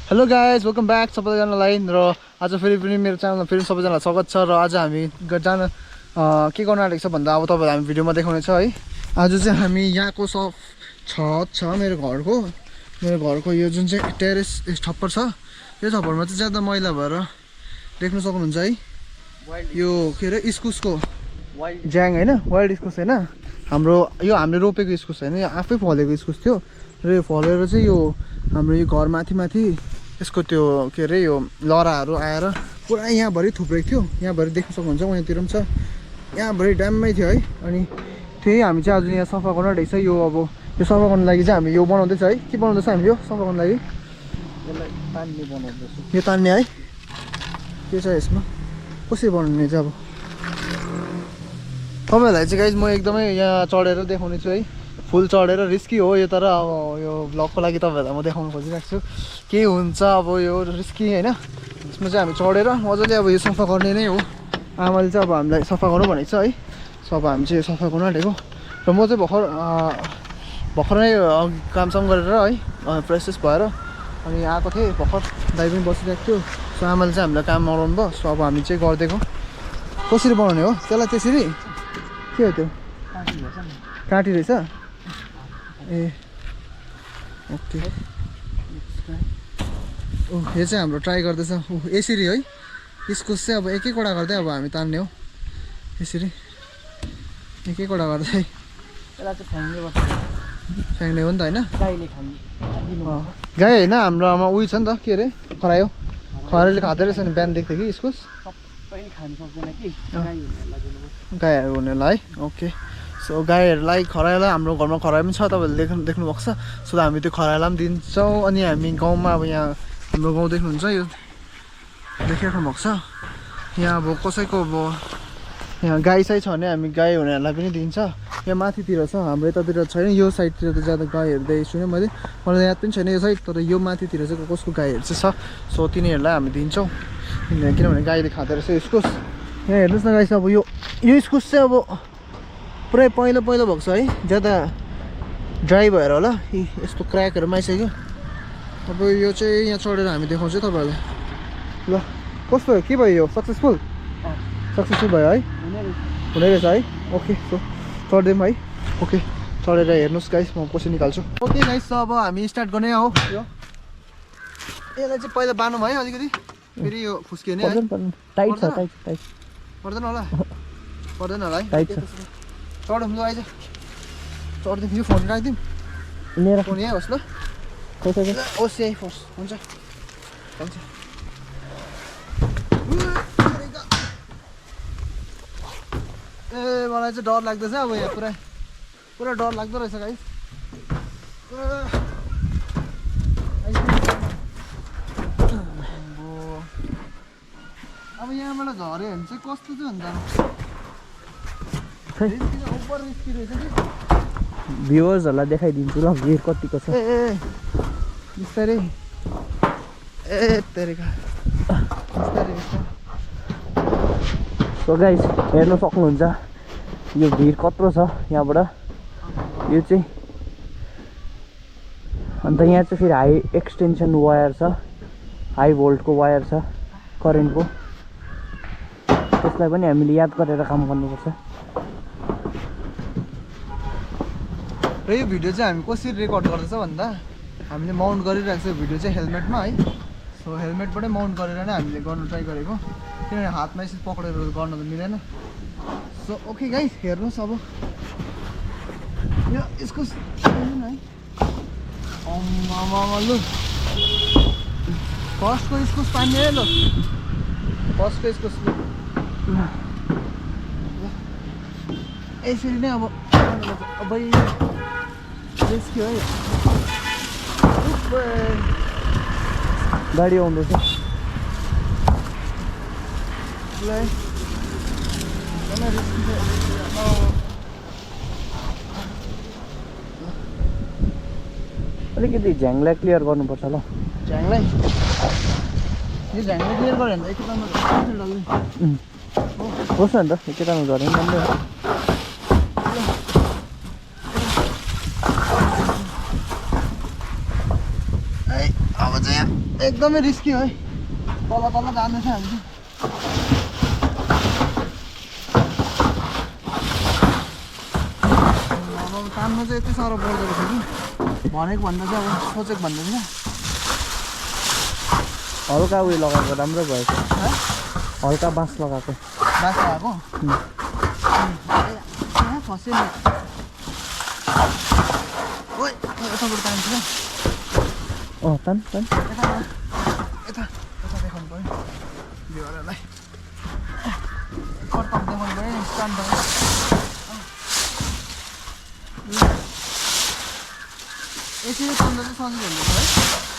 Hello guys welcome back सबैजनालाई र आज फेरि पनि मेरो च्यानलमा फेरि सबैजनालाई स्वागत छ। र आज हामी जान के गर्न आँटेको छ भन्दा अब तपाईँलाई हामी भिडियोमा देखाउने छ है। आज चाहिँ हामी यहाँको छत छ मेरो घरको यो जुन चाहिँ टेरेस छप्पर छ यो छप्परमा चाहिँ ज्यादा मैला भएर देख्न सक्नुहुन्छ है। यो के अरे इस्कुसको ज्याङ होइन, वाइल्ड इस्कुस होइन, यो हामीले रोपेको इस्कुस होइन, यो आफै फलेको इस्कुस थियो र यो फलेर चाहिँ यो हाम्रो यो घर माथि यसको त्यो के अरे यो लराहरू आएर पुरा यहाँभरि थुप्रेको थियो। यहाँभरि देख्न सक्नुहुन्छ, उहाँतिर पनि छ, यहाँभरि ड्याममै थियो है। अनि त्यही हामी चाहिँ आज यहाँ सफा गर्न आँटेको छ। यो अब यो सफा गर्नु लागि चाहिँ हामी यो बनाउँदैछ है। के बनाउँदैछ हामी यो सफा गर्नु लागि? यसलाई तान्ने बनाउँदैछु। यो तान्ने है, के छ यसमा कसरी बनाउने चाहिँ अब तपाईँहरूलाई चाहिँ गाइज म एकदमै यहाँ चढेर देखाउने छु है। फुल चढेर रिस्की हो यो, तर अब यो भ्लगको लागि तपाईँहरूलाई म देखाउनु खोजिरहेको छु के हुन्छ। अब यो रिस्की होइन, यसमा चाहिँ हामी चढेर मजाले अब यो सफा गर्ने नै हो। आमाले चाहिँ अब हामीलाई सफा गर्नु भनेको छ है। सो अब हामी चाहिँ यो सफा गर्नु आँटेको र म चाहिँ भर्खर नै कामसाम गरेर है फ्रेस भएर अनि आएको थिएँ। भर्खर दाइ पनि बसिरहेको थियो। सो आमाले चाहिँ हामीलाई काम गराउनु भयो। सो अब हामी चाहिँ गरिदिएको कसरी बनाउने हो त्यसलाई, त्यसरी के हो त्यो काटी रहेछ ए ओके। यो चाहिँ हाम्रो ट्राई गर्दैछ यसरी है। इस्कुस चाहिँ अब एक एकवटा गर्दै अब हामी तान्ने हो, यसरी एक एकवटा गर्दै फ्याँक्ने हो नि त होइन। गाई होइन हाम्रोमा उयो छ नि त, के अरे खरायो, खरायोले खाँदो रहेछ नि, बिहान देख्थ्यो कि इस्कुस गाईहरू हुनेलाई है। ओके सो गाईहरूलाई खरायोलाई हाम्रो घरमा खरायो पनि छ, तपाईँहरूले देख्नु भएको छ। सो हामी त्यो खरायोलाई पनि दिन्छौँ। अनि हामी गाउँमा अब यहाँ हाम्रो गाउँ देख्नुहुन्छ यो देखिराख्नु भएको छ। यहाँ अब कसैको अब यहाँ गाई साई छ भने हामी गाई हुनेहरूलाई पनि दिन्छ। यहाँ माथितिर छ, हाम्रो यतातिर छैन, यो साइडतिर त ज्यादा गाईहरू देखेको छुइनँ मैले, मलाई याद पनि छैन यो साइड। तर यो माथितिर चाहिँ कसको गाईहरू चाहिँ छ। सो तिनीहरूलाई हामी दिन्छौँ किनभने गाईले खाँदो रहेछ इस्कुस। यहाँ हेर्नुहोस् न गाई, अब यो इस्कुस चाहिँ अब पुरै पहिलो भएको छ है, ज्यादा ड्राई भएर होला यस्तो क्र्याकहरू आइसक्यो। अब यो चाहिँ यहाँ चढेर हामी देखाउँछ तपाईँहरूलाई। ल कस्तो भयो, के भयो यो सक्सेसफुल भयो है, हुने रहेछ है। ओके सो चढ्दैम है। ओके चढेर हेर्नुहोस् गाइस, म पछि निकाल्छु। ओके गाइस अब हामी स्टार्ट गर्ने हो। यो यसलाई चाहिँ पहिला बानौँ है अलिकति, फेरि यो फुस्कियो नि है। टाइट छ, टाइट पर्दैन होला, पर्दैन होला है। टाइट छ। चढौँ ल, आइज चढ्दिउँ। यो फोन राखिदिउँ, फोन यहीँ होस् ल, होस् यहीँ फोर्स हुन्छ हुन्छ। ए मलाई चाहिँ डर लाग्दैछ अब, यहाँ पुरा डर लाग्दो रहेछ गाइस। अब यहाँबाट झऱ्यो भने चाहिँ कस्तो चाहिँ हुन्छ, ओभर रिस्की रहेछ कि। भ्युवर्सहरूलाई देखाइदिन्छु ल भिड कतिको छ। ए बिस्तारै ए तेरिका बिस्तारै। सो गाइस हेर्नु सक्नुहुन्छ यो भिड कत्रो छ यहाँबाट, यो चाहिँ। अन्त यहाँ चाहिँ फेरि हाई एक्सटेन्सन वायर छ, हाई भोल्टको वायर छ करेन्टको, त्यसलाई पनि हामीले याद गरेर काम गर्नुपर्छ। र यो भिडियो चाहिँ हामी कसरी रेकर्ड गर्दैछ भन्दा हामीले माउन्ट गरिरहेको छ भिडियो चाहिँ हेलमेटमा है। सो हेलमेटबाटै माउन्ट गरेर नै हामीले गर्नु ट्राई गरेको, किनभने हातमा यसरी पक्रेर गर्न त मिलेन। सो ओके गाइस हेर्नुहोस् अब यो इस्कुस है। लु फर्स्टको इस्कुस पानी है, ल फर्स्टको इस्कुस यसरी नै अब रेस्क्यु है। गाडी आउँदैछ अलिकति झ्याङलाई क्लियर गर्नुपर्छ ल। झ्याङलाई यो झ्याङलाई क्लियर गऱ्यो भने त एकैतालमा होस् न त, एकैतालमा झऱ्यो नि राम्रो। अब चाहिँ एकदमै रिस्की है तल तल जाँदैछ हामी चाहिँ अब तान्नु चाहिँ यति साह्रो पर्दो रहेछ कि भनेको भन्दा चाहिँ अब सोचेको भन्दा चाहिँ हल्का उयो लगाएको राम्रो भएको हल्का बाँस लगाएको बास लगाएको फस्यो नि ओइ यताबाट तान्छ तान यता यता देखाउनु पऱ्यो बिहारलाई कर्तव्य देखाउनु पऱ्यो नि स्ट्यान्ड यसरी तान्दा चाहिँ सजिलो हुन्छ है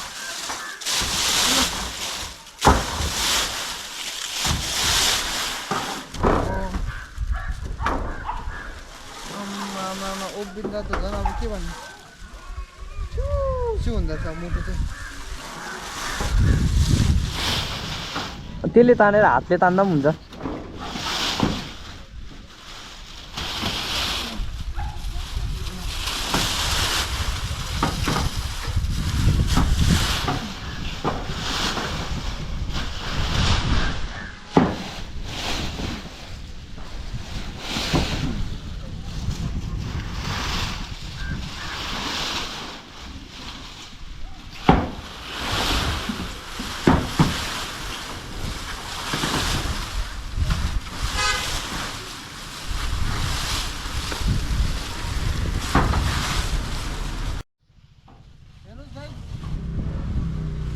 उभिँदा त झन् अब के भन्नु चिउ हुँदो रहेछ मुटु चाहिँ त्यसले तानेर हातले तान्दा पनि हुन्छ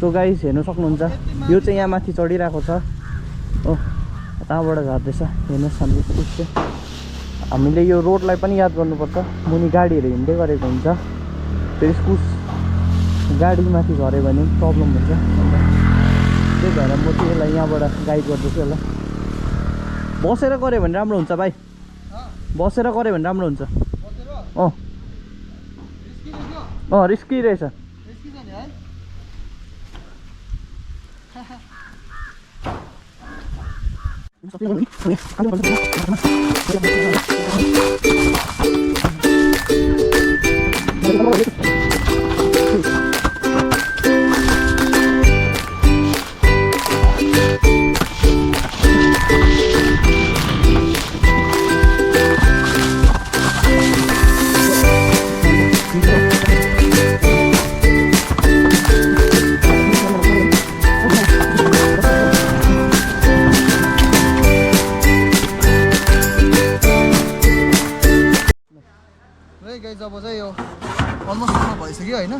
सो गाइस हेर्नु सक्नुहुन्छ यो चाहिँ यहाँ माथि चढिरहेको छ हो त्यहाँबाट झार्दैछ हेर्नुहोस् हाम्रो स्कुस चाहिँ हामीले यो रोडलाई पनि याद गर्नुपर्छ मुनि गाडीहरू हिँड्दै गरेको हुन्छ फेरि स्कुस गाडी माथि झऱ्यो भने प्रब्लम हुन्छ अन्त त्यही भएर म चाहिँ यसलाई यहाँबाट गाइड गर्दैछु यसलाई बसेर गऱ्यो भने राम्रो हुन्छ भाइ बसेर गऱ्यो भने राम्रो हुन्छ रिस्की रहेछ गाइस अब चाहिँ यो अलमोस्ट सफा भइसक्यो होइन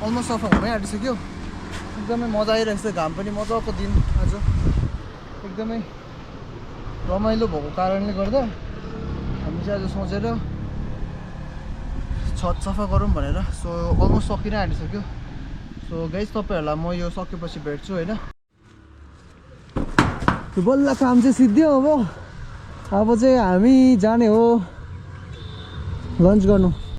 अलमोस्ट सफा हुनै आँटिसक्यो एकदमै मजा आइरहेको छ घाम पनि मजाको दिन आज एकदमै रमाइलो भएको कारणले गर्दा हामी चाहिँ आज सोचेर छत सफा गरौँ भनेर सो अलमोस्ट सकिन आँटिसक्यो सो गाइस तपाईँहरूलाई म यो सकेपछि भेट्छु होइन बल्ल काम चाहिँ सिद्धियो अब चाहिँ हामी जाने हो लन्च गर्नु